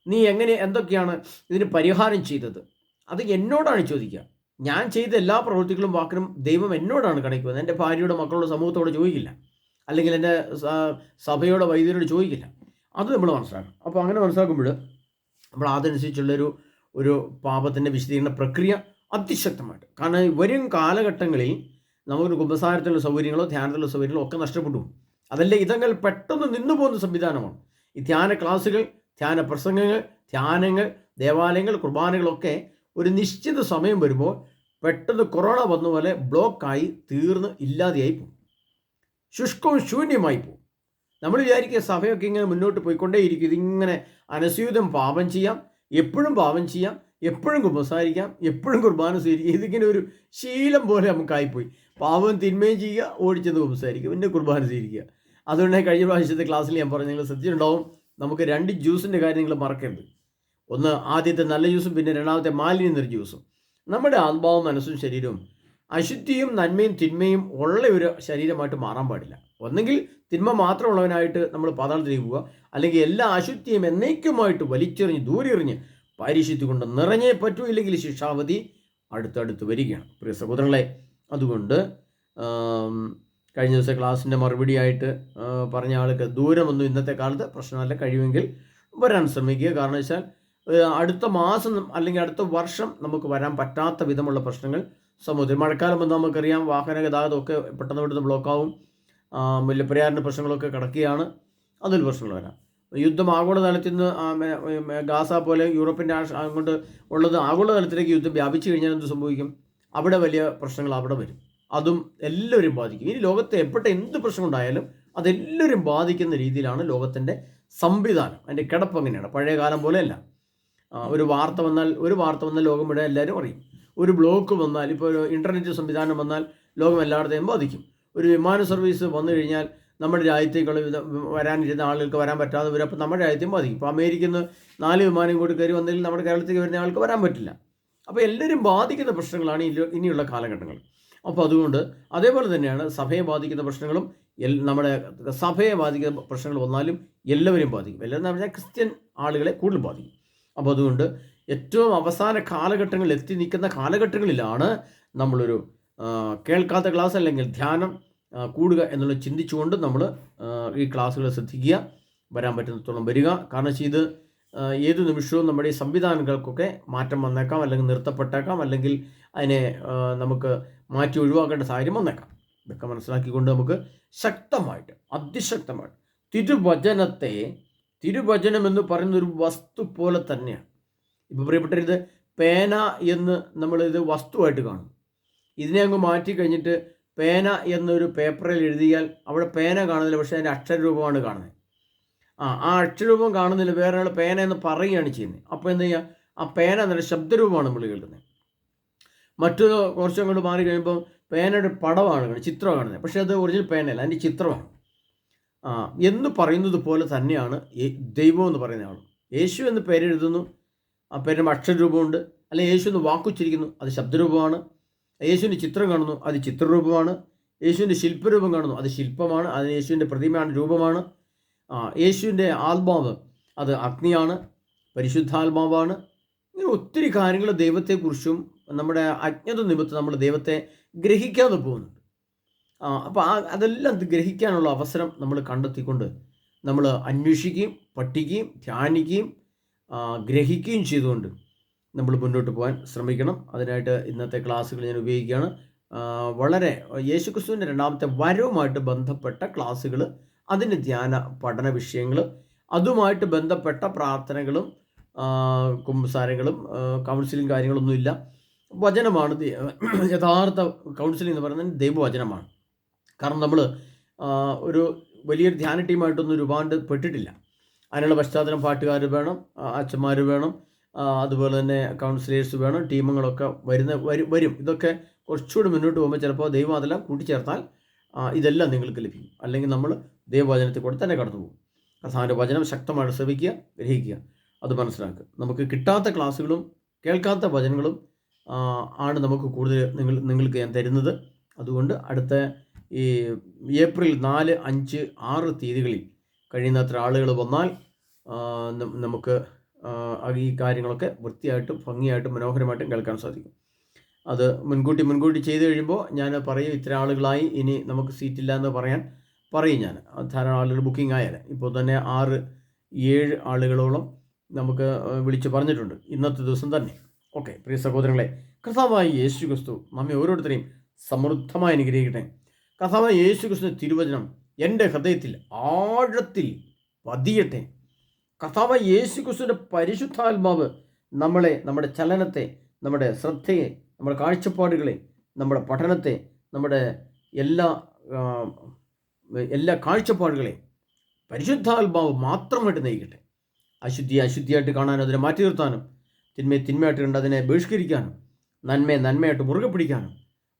നീ എന്തൊക്കെയാണ് ഇതിന് പരിഹാരം ചെയ്തത്, അത് എന്നോടാണ് ചോദിക്കുക. ഞാൻ ചെയ്ത എല്ലാ പ്രവൃത്തികളും വാക്കിനും ദൈവം എന്നോടാണ് കണക്കുന്നത്. എൻ്റെ ഭാര്യയുടെ മക്കളുടെ സമൂഹത്തോട് ചോദിക്കില്ല, അല്ലെങ്കിൽ എൻ്റെ സഭയുടെ വൈദ്യരോട് ചോദിക്കില്ല. അത് നമ്മൾ മനസ്സിലാക്കണം. അപ്പോൾ അങ്ങനെ മനസ്സിലാക്കുമ്പോൾ നമ്മൾ അതനുസരിച്ചുള്ളൊരു പാപത്തിൻ്റെ വിശദീകരണ പ്രക്രിയ അതിശക്തമായിട്ട്, കാരണം വരും കാലഘട്ടങ്ങളിൽ നമുക്കൊരു കുമ്പസാരത്തിലുള്ള സൗകര്യങ്ങളോ ധ്യാനത്തിലുള്ള സൗകര്യങ്ങളോ ഒക്കെ നഷ്ടപ്പെട്ടു. അതല്ലേ ഇതങ്ങൾ പെട്ടെന്ന് നിന്നു പോകുന്ന സംവിധാനമാണ്. ഈ ധ്യാന ക്ലാസ്സുകൾ, ധ്യാന പ്രസംഗങ്ങൾ, ധ്യാനങ്ങൾ, ദേവാലയങ്ങൾ, കുർബാനകളൊക്കെ ഒരു നിശ്ചിത സമയം വരുമ്പോൾ പെട്ടെന്ന് കൊറോണ വന്ന പോലെ ബ്ലോക്കായി തീർന്ന് ഇല്ലാതെയായി പോകും, ശുഷ്കവും ശൂന്യമായി പോകും. നമ്മൾ വിചാരിക്കുക സഭയൊക്കെ ഇങ്ങനെ മുന്നോട്ട് പോയിക്കൊണ്ടേയിരിക്കും, ഇതിങ്ങനെ അനസ്യൂതം പാപം ചെയ്യാം, എപ്പോഴും പാപം ചെയ്യാം, എപ്പോഴും കുമ്പസാരിക്കാം, എപ്പോഴും കുർബാന സ്വീകരിക്കുക. ഇതിങ്ങനെ ഒരു ശീലം പോലെ നമുക്കായിപ്പോയി. പാപവും തിന്മയും ചെയ്യുക, ഓടിച്ചെന്ന് കുമ്പസാരിക്കുക, പിന്നെ കുർബാന സ്വീകരിക്കുക. അതുകൊണ്ട് കഴിഞ്ഞ പ്രാവശ്യത്തെ ക്ലാസ്സിൽ ഞാൻ പറഞ്ഞു, നിങ്ങൾ ശ്രദ്ധിച്ചിട്ടുണ്ടാവും, നമുക്ക് 2 ജ്യൂസിൻ്റെ കാര്യം നിങ്ങൾ മറക്കരുത്. ഒന്ന് ആദ്യത്തെ നല്ല ജ്യൂസും, പിന്നെ രണ്ടാമത്തെ മാലിന്യം നിറഞ്ഞ ജ്യൂസും. നമ്മുടെ ആത്മാവും മനസ്സും ശരീരവും അശുദ്ധിയും നന്മയും തിന്മയും ഉള്ള ഒരു ശരീരമായിട്ട് മാറാൻ പാടില്ല. ഒന്നെങ്കിൽ തിന്മ മാത്രമുള്ളവനായിട്ട് നമ്മൾ പാതാളത്തിലേക്ക് പോവുക, അല്ലെങ്കിൽ എല്ലാ അശുദ്ധിയും എന്നേക്കുമായിട്ട് വലിച്ചെറിഞ്ഞ് ദൂരെറിഞ്ഞ് പരിശുദ്ധി കൊണ്ട് നിറഞ്ഞേ പറ്റൂ, ഇല്ലെങ്കിൽ ശിക്ഷാവധി അടുത്തടുത്ത് വരികയാണ് പ്രിയ സഹോദരങ്ങളെ. അതുകൊണ്ട് കഴിഞ്ഞ ദിവസം ക്ലാസ്സിൻ്റെ മറുപടിയായിട്ട് പറഞ്ഞ ആൾക്ക് ദൂരമൊന്നും ഇന്നത്തെ കാലത്ത് പ്രശ്നമല്ല, കഴിയുമെങ്കിൽ വരാൻ ശ്രമിക്കുക. കാരണം വെച്ചാൽ അടുത്ത മാസം അല്ലെങ്കിൽ അടുത്ത വർഷം നമുക്ക് വരാൻ പറ്റാത്ത വിധമുള്ള പ്രശ്നങ്ങൾ സമൂഹത്തിൽ. മഴക്കാലം വന്ന് നമുക്കറിയാം, വാഹന ഗതാഗതമൊക്കെ പെട്ടെന്ന് പെട്ടെന്ന് ബ്ലോക്കാവും, മുല്ലപ്പെരിയാറിൻ്റെ പ്രശ്നങ്ങളൊക്കെ കിടക്കുകയാണ്, അതിൽ പ്രശ്നങ്ങൾ വരാം. യുദ്ധം ആഗോളതലത്തിൽ നിന്ന് ഗാസ പോലെ യൂറോപ്പിൻ്റെ അങ്ങോട്ട് ഉള്ളത് ആഗോളതലത്തിലേക്ക് യുദ്ധം വ്യാപിച്ചു കഴിഞ്ഞാൽ എന്ത് സംഭവിക്കും? അവിടെ വലിയ പ്രശ്നങ്ങൾ അവിടെ വരും, അതും എല്ലാവരും ബാധിക്കും. ഇനി ലോകത്തെ എപ്പോഴത്തെ എന്ത് പ്രശ്നമുണ്ടായാലും അതെല്ലാവരും ബാധിക്കുന്ന രീതിയിലാണ് ലോകത്തിൻ്റെ സംവിധാനം, അതിൻ്റെ കിടപ്പ് അങ്ങനെയാണ്, പഴയ കാലം പോലെയല്ല. ഒരു വാർത്ത വന്നാൽ ലോകം മുഴുവൻ എല്ലാവരും അറിയും. ഒരു ബ്ലോക്ക് വന്നാൽ, ഇപ്പോൾ ഒരു ഇൻ്റർനെറ്റ് സംവിധാനം വന്നാൽ ലോകം എല്ലായിടത്തെയും ബാധിക്കും. ഒരു വിമാന സർവീസ് വന്നു കഴിഞ്ഞാൽ നമ്മുടെ രാജ്യത്തേക്കുള്ള വരാനിരുന്ന ആളുകൾക്ക് വരാൻ പറ്റാതെ വരും. അപ്പോൾ നമ്മുടെ രാജ്യത്തെയും ബാധിക്കും. ഇപ്പോൾ അമേരിക്കയിൽ നിന്ന് 4 വിമാനം കൂടി കയറി വന്നതിൽ നമ്മുടെ കേരളത്തിലേക്ക് വരുന്ന ആൾക്ക് വരാൻ പറ്റില്ല. അപ്പോൾ എല്ലാവരും ബാധിക്കുന്ന പ്രശ്നങ്ങളാണ് ഇനിയുള്ള കാലഘട്ടങ്ങൾ. അപ്പോൾ അതുകൊണ്ട് അതേപോലെ തന്നെയാണ് സഭയെ ബാധിക്കുന്ന പ്രശ്നങ്ങളും നമ്മുടെ സഭയെ ബാധിക്കുന്ന പ്രശ്നങ്ങൾ വന്നാലും എല്ലാവരെയും ബാധിക്കും. എല്ലാവരും പറഞ്ഞാൽ ക്രിസ്ത്യൻ ആളുകളെ കൂടുതൽ ബാധിക്കും. അപ്പോൾ അതുകൊണ്ട് ഏറ്റവും അവസാന കാലഘട്ടങ്ങളിൽ എത്തി നിൽക്കുന്ന കാലഘട്ടങ്ങളിലാണ് നമ്മളൊരു കേൾക്കാത്ത ക്ലാസ് അല്ലെങ്കിൽ ധ്യാനം കൂടുക എന്നുള്ളത് ചിന്തിച്ചുകൊണ്ട് നമ്മൾ ഈ ക്ലാസ്സുകൾ ശ്രദ്ധിക്കുക, വരാൻ പറ്റുന്നിടത്തോളം വരിക. കാരണം ഇത് ഏതു നിമിഷവും നമ്മുടെ ഈ സംവിധാനങ്ങൾക്കൊക്കെ മാറ്റം വന്നേക്കാം, അല്ലെങ്കിൽ നിർത്തപ്പെട്ടേക്കാം, അല്ലെങ്കിൽ അതിനെ നമുക്ക് മാറ്റി ഒഴിവാക്കേണ്ട സാഹചര്യം വന്നേക്കാം. ഇതൊക്കെ മനസ്സിലാക്കിക്കൊണ്ട് നമുക്ക് ശക്തമായിട്ട്, അതിശക്തമായിട്ട് തിരുവചനം എന്ന് പറയുന്നൊരു വസ്തു പോലെ തന്നെയാണ്. ഇപ്പോൾ പ്രിയപ്പെട്ടത്, പേന എന്ന് നമ്മളിത് വസ്തുവായിട്ട് കാണും. ഇതിനെ അങ്ങ് മാറ്റി കഴിഞ്ഞിട്ട് പേന എന്നൊരു പേപ്പറിൽ എഴുതിയാൽ അവിടെ പേന കാണുന്നില്ല, പക്ഷേ അതിൻ്റെ അക്ഷരരൂപമാണ് കാണുന്നത്. ആ അക്ഷരരൂപം കാണുന്നില്ല, വേറെ ആൾ പേന എന്ന് പറയുകയാണ് ചെയ്യുന്നത്. അപ്പോൾ എന്താ ചെയ്യുക, ആ പേന എന്നൊരു ശബ്ദരൂപമാണ് നമ്മൾ കേൾക്കുന്നത്. മറ്റൊരു കുറച്ചും അങ്ങോട്ട് മാറി കഴിയുമ്പോൾ പേനയുടെ പടമാണ് കാണുന്നത്, ചിത്രമാണ് കാണുന്നത്. പക്ഷേ അത് ഒറിജിനൽ പേനയല്ല, അതിൻ്റെ ചിത്രമാണ്. എന്ന് പറയുന്നത് പോലെ തന്നെയാണ് ദൈവം എന്ന് പറയുന്ന ആളും. യേശു എന്ന് പേരെഴുതുന്നു, ആ പേരിന് അക്ഷരരൂപമുണ്ട്. അല്ലെങ്കിൽ യേശു എന്ന് വാക്കുച്ചരിക്കുന്നു, അത് ശബ്ദരൂപമാണ്. യേശുവിൻ്റെ ചിത്രം കാണുന്നു, അത് ചിത്രരൂപമാണ്. യേശുവിൻ്റെ ശില്പരൂപം കാണുന്നു, അത് ശില്പമാണ്. അത് യേശുവിൻ്റെ പ്രതിമയാണ്, രൂപമാണ്. യേശുവിൻ്റെ ആത്മാവ് അത് അഗ്നിയാണ്, പരിശുദ്ധാത്മാവാണ്. ഇങ്ങനെ ഒത്തിരി കാര്യങ്ങൾ ദൈവത്തെക്കുറിച്ചും നമ്മുടെ അജ്ഞത നിമിത്തം നമ്മൾ ദൈവത്തെ ഗ്രഹിക്കാതെ പോകുന്നുണ്ട്. അപ്പോൾ അതെല്ലാം ഗ്രഹിക്കാനുള്ള അവസരം നമ്മൾ കണ്ടെത്തിക്കൊണ്ട് നമ്മൾ അന്വേഷിക്കുകയും പഠിക്കുകയും ധ്യാനിക്കുകയും ഗ്രഹിക്കുകയും ചെയ്തുകൊണ്ട് നമ്മൾ മുന്നോട്ട് പോകാൻ ശ്രമിക്കണം. അതിനായിട്ട് ഇന്നത്തെ ക്ലാസ്സുകൾ ഞാൻ ഉപയോഗിക്കുകയാണ്. വളരെ യേശുക്രിസ്തുവിൻ്റെ രണ്ടാമത്തെ വരവുമായിട്ട് ബന്ധപ്പെട്ട ക്ലാസ്സുകൾ, അതിൻ്റെ ധ്യാന പഠന വിഷയങ്ങൾ, അതുമായിട്ട് ബന്ധപ്പെട്ട പ്രാർത്ഥനകളും കുമ്പസാരങ്ങളും കൗൺസിലിംഗ് കാര്യങ്ങളൊന്നുമില്ല. വചനമാണ് യഥാർത്ഥ കൗൺസിലിംഗ് എന്ന് പറയുന്നത്, ദൈവവചനമാണ്. കാരണം നമ്മൾ ഒരു വലിയൊരു ധ്യാന ടീമായിട്ടൊന്നും രൂപാന്തരപ്പെട്ടിട്ടില്ല. അതിനുള്ള പശ്ചാത്തലം പാട്ടുകാർ വേണം, അച്ഛന്മാർ വേണം, അതുപോലെ തന്നെ കൗൺസിലേഴ്സ് വേണം, ടീമുകളൊക്കെ വരും. ഇതൊക്കെ കുറച്ചുകൂടി മുന്നോട്ട് പോകുമ്പോൾ ചിലപ്പോൾ ദൈവം അതെല്ലാം കൂട്ടിച്ചേർത്താൽ ഇതെല്ലാം നിങ്ങൾക്ക് ലഭിക്കും. അല്ലെങ്കിൽ നമ്മൾ ദൈവവചനത്തിൽ കൂടെ തന്നെ കടന്നു പോകും. കർത്താവിൻ്റെ വചനം ശക്തമായിട്ട് ശ്രമിക്കുക, ഗ്രഹിക്കുക, അത് മനസ്സിലാക്കുക. നമുക്ക് കിട്ടാത്ത ക്ലാസ്സുകളും കേൾക്കാത്ത വചനങ്ങളും ആണ് നമുക്ക് കൂടുതൽ നിങ്ങൾക്ക് ഞാൻ തരുന്നത്. അതുകൊണ്ട് അടുത്ത ഈ ഏപ്രിൽ 4, 5, 6 തീയതികളിൽ കഴിയുന്നത്ര ആളുകൾ വന്നാൽ നമുക്ക് ഈ കാര്യങ്ങളൊക്കെ വൃത്തിയായിട്ടും ഭംഗിയായിട്ടും മനോഹരമായിട്ടും കേൾക്കാൻ സാധിക്കും. അത് മുൻകൂട്ടി ചെയ്ത് കഴിയുമ്പോൾ ഞാൻ പറയും, ഇത്ര ആളുകളായി, ഇനി നമുക്ക് സീറ്റില്ല എന്ന് പറയും ഞാൻ. ധാരാളം ആളുകൾ ബുക്കിംഗ് ആയാൽ ഇപ്പോൾ തന്നെ 6-7 ആളുകളോളം നമുക്ക് വിളിച്ച് പറഞ്ഞിട്ടുണ്ട് ഇന്നത്തെ ദിവസം തന്നെ. ഓക്കെ, പ്രിയ സഹോദരങ്ങളെ, കർത്താവായ യേശു ക്രിസ്തു നമ്മെ ഓരോരുത്തരെയും സമൃദ്ധമായി അനുഗ്രഹിക്കട്ടെ. കർത്താവായ യേശു ക്രിസ്തു തിരുവചനം എൻ്റെ ഹൃദയത്തിൽ ആഴത്തിൽ പതിയട്ടെ. കർത്താവായ യേശു ക്രിസ്തുവിൻ്റെ പരിശുദ്ധാത്മാവ് നമ്മളെ, നമ്മുടെ ചലനത്തെ, നമ്മുടെ ശ്രദ്ധയെ, നമ്മുടെ കാഴ്ചപ്പാടുകളെ, നമ്മുടെ പഠനത്തെ, നമ്മുടെ എല്ലാ കാഴ്ചപ്പാടുകളെയും പരിശുദ്ധാത്മാവ് മാത്രമായിട്ട് നയിക്കട്ടെ. അശുദ്ധിയായിട്ട് കാണാനും അതിനെ മാറ്റി നിർത്താനും, തിന്മയായിട്ട് കണ്ട് അതിനെ ബഹിഷ്കരിക്കാനും, നന്മയായിട്ട് മുറുകെ പിടിക്കാനും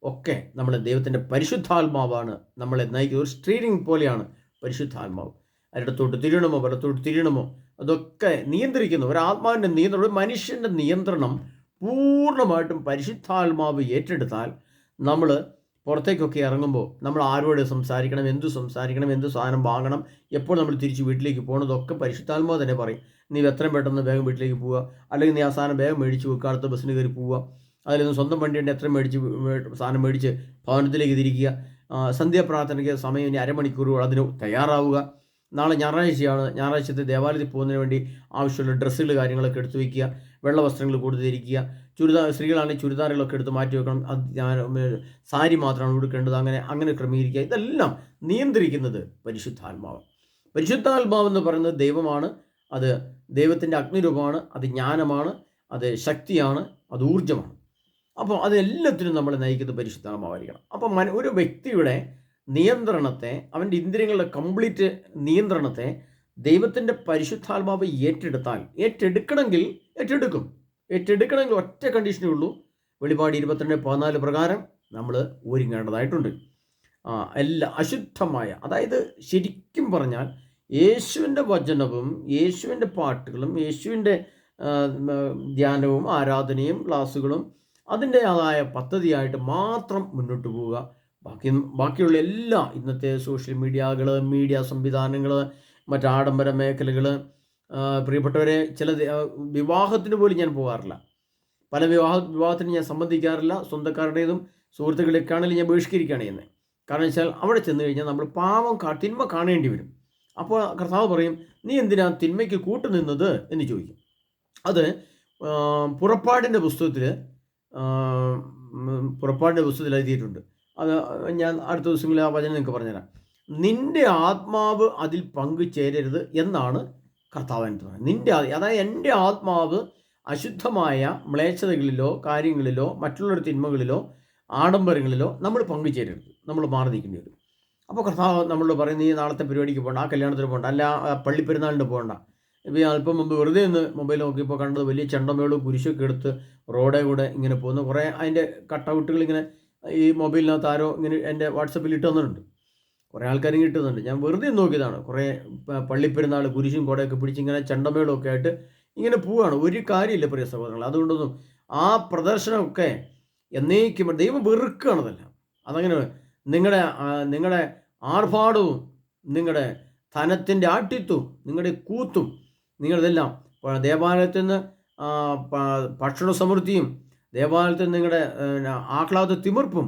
ഒക്കെ നമ്മളെ ദൈവത്തിൻ്റെ പരിശുദ്ധാത്മാവാണ് നമ്മളെ നയിക്കുന്നത്. ഒരു സ്ട്രീറിംഗ് പോലെയാണ് പരിശുദ്ധാത്മാവ്. ഒരിടത്തോട്ട് തിരിയണമോ വലത്തോട്ട് തിരിയണമോ അതൊക്കെ നിയന്ത്രിക്കുന്നു. ഒരാത്മാവിൻ്റെ നിയന്ത്രണം, ഒരു മനുഷ്യൻ്റെ നിയന്ത്രണം പൂർണ്ണമായിട്ടും പരിശുദ്ധാത്മാവ് ഏറ്റെടുത്താൽ നമ്മൾ പുറത്തേക്കൊക്കെ ഇറങ്ങുമ്പോൾ നമ്മൾ ആരോട് സംസാരിക്കണം, എന്തു സംസാരിക്കണം, എന്ത് സാധനം വാങ്ങണം, എപ്പോൾ നമ്മൾ തിരിച്ച് വീട്ടിലേക്ക് പോകണതൊക്കെ പരിശുദ്ധാത്മാവ് തന്നെ പറയും. നീ എത്രയും പെട്ടെന്ന് വേഗം വീട്ടിലേക്ക് പോവുക, അല്ലെങ്കിൽ നീ ആ സാധനം വേഗം മേടിച്ച് വെക്കുക, അടുത്ത ബസ്സിന് കയറി പോവുക, അതിലൊന്ന് സ്വന്തം വണ്ടിയുണ്ട് എത്രയും സാധനം മേടിച്ച് ഭവനത്തിലേക്ക് തിരിക്കുക. സന്ധ്യാപ്രാർത്ഥനയ്ക്ക് സമയം ഇനി അരമണിക്കൂറുകൾ അതിന് തയ്യാറാവുക. നാളെ ഞായറാഴ്ചത്തെ ദേവാലയത്തിൽ പോകുന്നതിന് വേണ്ടി ആവശ്യമുള്ള ഡ്രസ്സുകൾ കാര്യങ്ങളൊക്കെ എടുത്തു വയ്ക്കുക. വെള്ള വസ്ത്രങ്ങൾ കൂടുതൽ ധരിക്കുക. സ്ത്രീകളാണെങ്കിൽ ചുരിദാറുകളൊക്കെ എടുത്ത് മാറ്റി വെക്കണം. സാരി മാത്രമാണ് ഉടുക്കേണ്ടത്. അങ്ങനെ ക്രമീകരിക്കുക. ഇതെല്ലാം നിയന്ത്രിക്കുന്നത് പരിശുദ്ധാത്മാവ്. പരിശുദ്ധാത്മാവെന്ന് പറയുന്നത് ദൈവമാണ്. അത് ദൈവത്തിൻ്റെ അഗ്നിരൂപമാണ്, അത് ജ്ഞാനമാണ്, അത് ശക്തിയാണ്, അത് ഊർജ്ജമാണ്. അപ്പോൾ അതെല്ലാത്തിനും നമ്മളെ നയിക്കുന്നത് പരിശുദ്ധാത്മാവായിരിക്കണം. അപ്പം ഒരു വ്യക്തിയുടെ നിയന്ത്രണത്തെ, അവൻ്റെ ഇന്ദ്രിയങ്ങളുടെ കംപ്ലീറ്റ് നിയന്ത്രണത്തെ ദൈവത്തിൻ്റെ പരിശുദ്ധാത്മാവ് ഏറ്റെടുക്കണമെങ്കിൽ ഏറ്റെടുക്കണമെങ്കിൽ ഒറ്റ കണ്ടീഷനേ ഉള്ളൂ. വെളിപാട് 22:14 പ്രകാരം നമ്മൾ ഒരുങ്ങേണ്ടതായിട്ടുണ്ട്. എല്ലാ അശുദ്ധമായ, അതായത് ശരിക്കും പറഞ്ഞാൽ യേശുവിൻ്റെ വചനവും യേശുവിൻ്റെ പാട്ടുകളും യേശുവിൻ്റെ ധ്യാനവും ആരാധനയും ക്ലാസ്സുകളും അതിൻ്റെതായ പദ്ധതിയായിട്ട് മാത്രം മുന്നോട്ട് പോവുക. ബാക്കിയുള്ള എല്ലാ ഇന്നത്തെ സോഷ്യൽ മീഡിയ സംവിധാനങ്ങൾ, മറ്റാഡംബര മേഖലകൾ, പ്രിയപ്പെട്ടവരെ, ചില വിവാഹത്തിന് പോലും ഞാൻ പോകാറില്ല. പല വിവാഹത്തിന് ഞാൻ സംബന്ധിക്കാറില്ല. സ്വന്തക്കാരുടേതും സുഹൃത്തുക്കളെക്കാണെങ്കിലും ഞാൻ ബഹിഷ്കരിക്കുകയാണ് ചെയ്യുന്നത്. കാരണം വെച്ചാൽ അവിടെ ചെന്ന് കഴിഞ്ഞാൽ നമ്മൾ തിന്മ കാണേണ്ടി വരും. അപ്പോൾ കർത്താവ് പറയും, നീ എന്തിനാ തിന്മയ്ക്ക് കൂട്ടുനിന്നത് എന്ന് ചോദിക്കും. അത് പുറപ്പാടിൻ്റെ പുസ്തകത്തിൽ എഴുതിയിട്ടുണ്ട്. അത് ഞാൻ അടുത്ത ദിവസങ്ങളിൽ ആ വചനം നിങ്ങൾക്ക് പറഞ്ഞുതരാം. നിൻ്റെ ആത്മാവ് അതിൽ പങ്കുചേരരുത് എന്നാണ് കർത്താവ് എന്ന് പറയുന്നത്. അതായത് എൻ്റെ ആത്മാവ് അശുദ്ധമായ മ്ലേച്ഛതകളിലോ കാര്യങ്ങളിലോ മറ്റുള്ളവരുടെ തിന്മകളിലോ ആഡംബരങ്ങളിലോ നമ്മൾ പങ്കുചേരരുത്, നമ്മൾ മാറി നിൽക്കേണ്ടി വരും. അപ്പോൾ കർത്താവ് നമ്മളോട് പറയും, നീ നാളത്തെ പരിപാടിക്ക് പോകണ്ട, ആ കല്യാണത്തിന് പോകണ്ട, അല്ല പള്ളിപ്പെരുന്നാളിന് പോകണ്ട. ഇപ്പോൾ അല്പം മുമ്പ് വെറുതെ ഒന്ന് മൊബൈൽ നോക്കിയപ്പോൾ കണ്ടത് വലിയ ചെണ്ടമേളും കുരിശൊക്കെ എടുത്ത് റോഡേ കൂടെ ഇങ്ങനെ പോകുന്നു. കുറേ അതിൻ്റെ കട്ടൗട്ടുകൾ ഇങ്ങനെ ഈ മൊബൈലിനകത്ത് ആരോ ഇങ്ങനെ എൻ്റെ വാട്സപ്പിൽ ഇട്ട് തന്നിട്ടുണ്ട്. കുറേ ആൾക്കാരും കിട്ടുന്നുണ്ട്. ഞാൻ വെറുതെ നോക്കിയതാണ്. കുറേ പള്ളിപ്പെരുന്നാൾ കുരിശും കുടയൊക്കെ പിടിച്ച് ഇങ്ങനെ ചെണ്ടമേളമൊക്കെ ആയിട്ട് ഇങ്ങനെ പോവുകയാണ്. ഒരു കാര്യമില്ല പ്രിയ സഹോദരങ്ങൾ. അതുകൊണ്ടൊന്നും ആ പ്രദർശനമൊക്കെ എന്നേക്കും ദൈവം വെറുക്കുകയാണതെല്ലാം. അതങ്ങനെ നിങ്ങളുടെ ആർഭാടവും നിങ്ങളുടെ ധനത്തിൻ്റെ ആട്ടിത്വവും നിങ്ങളുടെ കൂത്തും നിങ്ങളതെല്ലാം ദേവാലയത്തിൽ നിന്ന് ഭക്ഷണ സമൃദ്ധിയും ദേവാലയത്തിൽ നിന്ന് നിങ്ങളുടെ ആഹ്ലാദ തിമിർപ്പും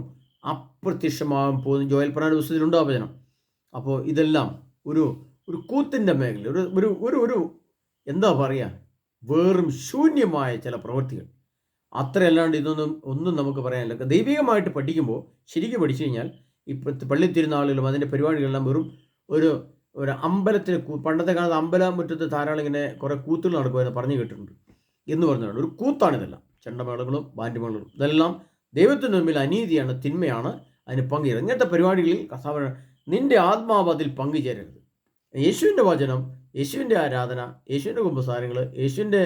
അപ്രത്യക്ഷമാകാൻ പോകുന്ന ജോയൽ പ്രനാട് പുസ്തകത്തിലുണ്ടോ വചനം. അപ്പോൾ ഇതെല്ലാം ഒരു കൂത്തിൻ്റെ മേഖല, ഒരു എന്താ പറയുക, വെറും ശൂന്യമായ ചില പ്രവൃത്തികൾ. അത്രയല്ലാണ്ട് ഒന്നും നമുക്ക് പറയാനില്ല. ദൈവികമായിട്ട് പഠിക്കുമ്പോൾ ശരിക്കും പഠിച്ചു കഴിഞ്ഞാൽ ഇപ്പോഴത്തെ പള്ളിത്തിരുന്നാളുകളും അതിൻ്റെ പരിപാടികളെല്ലാം വെറും ഒരു അമ്പലത്തിൽ, പണ്ടത്തെ കാലത്ത് അമ്പലം മുറ്റത്ത് ധാരാളം ഇങ്ങനെ കുറേ കൂത്തുകൾ നടക്കുമെന്ന് പറഞ്ഞു കേട്ടിട്ടുണ്ട്. എന്ന് പറഞ്ഞാൽ ഒരു കൂത്താണിതെല്ലാം. ചെണ്ടമേളങ്ങളും ബാൻഡുമേളകളും ഇതെല്ലാം ദൈവത്തിന് മുമ്പിൽ അനീതിയാണ്, തിന്മയാണ്. അതിന് പങ്കുചേരുന്നത്. ഇങ്ങനത്തെ പരിപാടികളിൽ കർത്താവ് നിൻ്റെ ആത്മാവ് അതിൽ പങ്കുചേരരുത്. യേശുവിൻ്റെ വചനം, യേശുവിൻ്റെ ആരാധന, യേശുവിൻ്റെ കുമ്പസാരങ്ങൾ, യേശുവിൻ്റെ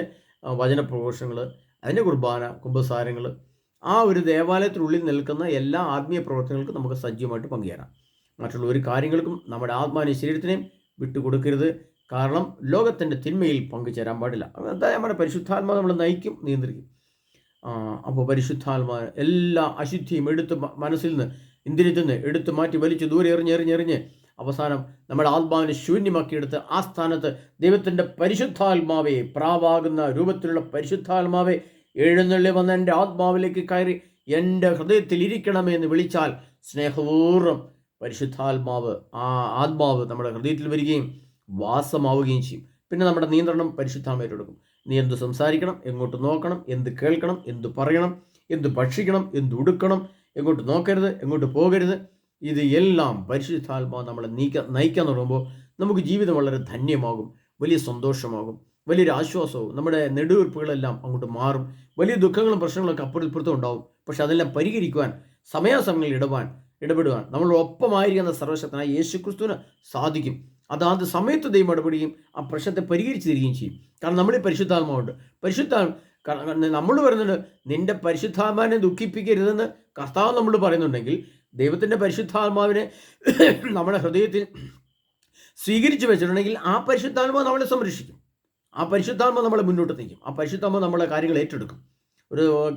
വചന പ്രഘോഷങ്ങൾ, അതിൻ്റെ കുർബാന, കുമ്പസാരങ്ങൾ, ആ ഒരു ദേവാലയത്തിനുള്ളിൽ നിൽക്കുന്ന എല്ലാ ആത്മീയ പ്രവർത്തനങ്ങൾക്കും നമുക്ക് സജീവമായിട്ട് പങ്കുചേരാം. മറ്റുള്ള ഒരു കാര്യങ്ങൾക്കും നമ്മുടെ ആത്മാവിനെ ശരീരത്തിനെയും വിട്ടുകൊടുക്കരുത്. കാരണം ലോകത്തിൻ്റെ തിന്മയിൽ പങ്കുചേരാൻ പാടില്ല. അതായത് നമ്മുടെ പരിശുദ്ധാത്മാവ് നമ്മൾ നയിക്കും, നിയന്ത്രിക്കും. അപ്പോൾ പരിശുദ്ധാത്മാ എല്ലാ അശുദ്ധിയും എടുത്ത് മനസ്സിൽ നിന്ന്, ഇന്ദ്രിയത്തിൽ നിന്ന് എടുത്ത് മാറ്റി വലിച്ച് ദൂരെ എറിഞ്ഞ് അവസാനം നമ്മുടെ ആത്മാവിനെ ശൂന്യമാക്കിയെടുത്ത് ആ സ്ഥാനത്ത് ദൈവത്തിൻ്റെ പരിശുദ്ധാത്മാവെ, പ്രാവാകുന്ന രൂപത്തിലുള്ള പരിശുദ്ധാത്മാവെ, എഴുന്നള്ളി വന്ന എൻ്റെ ആത്മാവിലേക്ക് കയറി എൻ്റെ ഹൃദയത്തിൽ ഇരിക്കണമേ എന്ന് വിളിച്ചാൽ സ്നേഹപൂർവ്വം പരിശുദ്ധാത്മാവ്, ആ ആത്മാവ് നമ്മുടെ ഹൃദയത്തിൽ വരികയും വാസമാവുകയും ചെയ്യും. പിന്നെ നമ്മുടെ നിയന്ത്രണം പരിശുദ്ധാത്മാവിനെടുക്കും. നീ എന്ത് സംസാരിക്കണം, എങ്ങോട്ട് നോക്കണം, എന്ത് കേൾക്കണം, എന്ത് പറയണം, എന്ത് ഭക്ഷിക്കണം, എന്ത് ഉടുക്കണം, എങ്ങോട്ട് നോക്കരുത്, എങ്ങോട്ട് പോകരുത്, ഇത് എല്ലാം പരിശുദ്ധാത്മാവ് നമ്മളെ നയിക്കാൻ തുടങ്ങുമ്പോൾ നമുക്ക് ജീവിതം വളരെ ധന്യമാകും, വലിയ സന്തോഷമാകും, വലിയൊരു ആശ്വാസവും. നമ്മുടെ നെടുവീർപ്പുകളെല്ലാം അങ്ങോട്ട് മാറും. വലിയ ദുഃഖങ്ങളും പ്രശ്നങ്ങളൊക്കെ അപ്പുറത്തും ഉണ്ടാവും. പക്ഷെ അതെല്ലാം പരിഹരിക്കുവാൻ സമയാസമയങ്ങളിൽ ഇടപെടുവാൻ നമ്മളൊപ്പമായിരിക്കുന്ന സർവശക്തനായ യേശുക്രിസ്തുവിന് സാധിക്കും. അതാത് സമയത്ത് ദൈവം ഇടപെടുകയും ആ പ്രശ്നത്തെ പരിഹരിച്ച് തരികയും ചെയ്യും. കാരണം നമ്മൾ ഈ പരിശുദ്ധാത്മാവുണ്ട്. നമ്മൾ പറയുന്നുണ്ട്, നിന്റെ പരിശുദ്ധാത്മാവിനെ ദുഃഖിപ്പിക്കരുതെന്ന് കർത്താവ് നമ്മൾ പറയുന്നുണ്ടെങ്കിൽ, ദൈവത്തിൻ്റെ പരിശുദ്ധാത്മാവിനെ നമ്മുടെ ഹൃദയത്തിൽ സ്വീകരിച്ച് വെച്ചിട്ടുണ്ടെങ്കിൽ ആ പരിശുദ്ധാത്മാവ് നമ്മളെ സംരക്ഷിക്കും. ആ പരിശുദ്ധാത്മാവ് നമ്മളെ മുന്നോട്ട് നയിക്കും. ആ പരിശുദ്ധാത്മാവ് നമ്മളെ കാര്യങ്ങൾ ഏറ്റെടുക്കും.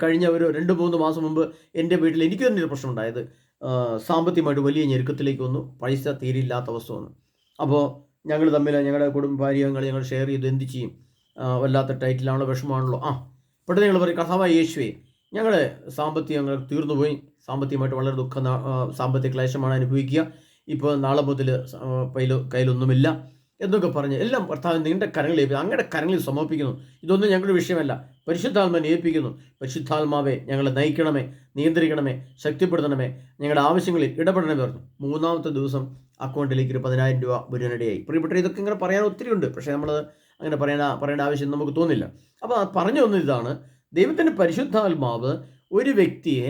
കഴിഞ്ഞ 2-3 മാസം മുമ്പ് എൻ്റെ വീട്ടിൽ എനിക്ക് തന്നെ ഒരു പ്രശ്നം ഉണ്ടായത്. സാമ്പത്തികമായിട്ട് വലിയ ഞെരുക്കത്തിലേക്ക് വന്നു. പൈസ തീരില്ലാത്ത അവസ്ഥ വന്നു. അപ്പോൾ ഞങ്ങൾ തമ്മിൽ, ഞങ്ങളുടെ ഭാര്യങ്ങൾ ഞങ്ങൾ ഷെയർ ചെയ്ത് എന്ത് ചെയ്യും, വല്ലാത്ത ടൈറ്റിലാണല്ലോ, വിഷമമാണല്ലോ. പെട്ടെന്ന് ഞങ്ങൾ പറയും, കർത്താവായ യേശുവേ, ഞങ്ങളുടെ സാമ്പത്തികങ്ങൾ തീർന്നുപോയി, സാമ്പത്തികമായിട്ട് വളരെ സാമ്പത്തിക ക്ലേശമാണ് അനുഭവിക്കുക, ഇപ്പോൾ നാളെ മുതൽ കയ്യിലൊന്നുമില്ല എന്നൊക്കെ പറഞ്ഞ് എല്ലാം കർത്താവ് നിങ്ങളുടെ കരങ്ങളിൽ ഏൽപ്പിക്കുന്നു, അങ്ങയുടെ കരങ്ങളിൽ സമർപ്പിക്കുന്നു. ഇതൊന്നും ഞങ്ങളുടെ വിഷയമല്ല, പരിശുദ്ധാത്മാവിനെ ഏൽപ്പിക്കുന്നു. പരിശുദ്ധാത്മാവെ, ഞങ്ങളെ നയിക്കണമേ, നിയന്ത്രിക്കണമേ, ശക്തിപ്പെടുത്തണമേ, ഞങ്ങളുടെ ആവശ്യങ്ങളിൽ ഇടപെടണമേ പറഞ്ഞു. 3-ാമത്തെ ദിവസം അക്കൗണ്ടിലേക്ക് ഒരു 10,000 രൂപ വരുവാനിടയായി. പ്രിയപ്പെട്ട, ഇതൊക്കെ ഇങ്ങനെ പറയാൻ ഒത്തിരി ഉണ്ട്. പക്ഷേ നമ്മളത് അങ്ങനെ പറയേണ്ട ആവശ്യം നമുക്ക് തോന്നില്ല. അപ്പോൾ പറഞ്ഞു വന്നത് ഇതാണ്, ദൈവത്തിൻ്റെ പരിശുദ്ധാത്മാവ് ഒരു വ്യക്തിയെ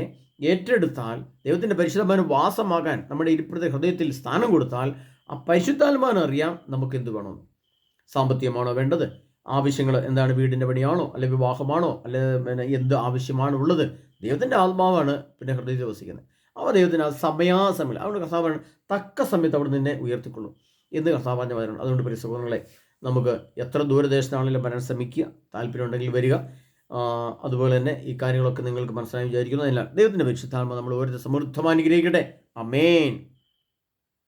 ഏറ്റെടുത്താൽ, ദൈവത്തിൻ്റെ പരിശുദ്ധാത്മാവിന് വാസമാകാൻ നമ്മുടെ ഇപ്പോഴത്തെ ഹൃദയത്തിൽ സ്ഥാനം കൊടുത്താൽ, ആ പരിശുദ്ധാത്മാവിന് അറിയാം നമുക്ക് എന്ത് വേണമെന്ന്. സാമ്പത്തികമാണോ വേണ്ടത്? ആവശ്യങ്ങൾ എന്താണ്? വീടിൻ്റെ പണിയാണോ, അല്ലെ വിവാഹമാണോ, അല്ലെ പിന്നെ എന്ത് ആവശ്യമാണ് ഉള്ളത്? ദൈവത്തിൻ്റെ ആത്മാവാണ് പിന്നെ ഹൃദയത്തിൽ വസിക്കുന്നത്. അവ ദൈവത്തിന് ആ സമയാസമയം അതുകൊണ്ട് കർത്താവ് തക്ക സമയത്ത് അവിടെ നിന്നെ ഉയർത്തിക്കൊള്ളും എന്ന് കർത്താവ് പറഞ്ഞ പറയുന്നത്. അതുകൊണ്ട് പ്രിയ സഹോദരങ്ങളെ, നമുക്ക് എത്ര ദൂരദേശത്താണെങ്കിലും വരാൻ ശ്രമിക്കുക. താല്പര്യമുണ്ടെങ്കിൽ വരിക. അതുപോലെ തന്നെ ഈ കാര്യങ്ങളൊക്കെ നിങ്ങൾക്ക് മനസ്സിലായി വിചാരിക്കുന്നു. എല്ലാം ദൈവത്തിൻ്റെ പരിശുദ്ധാത്മ നമ്മൾ ഓരോരുത്തർ സമൃദ്ധമായി അനുഗ്രഹിക്കട്ടെ. അമേൻ.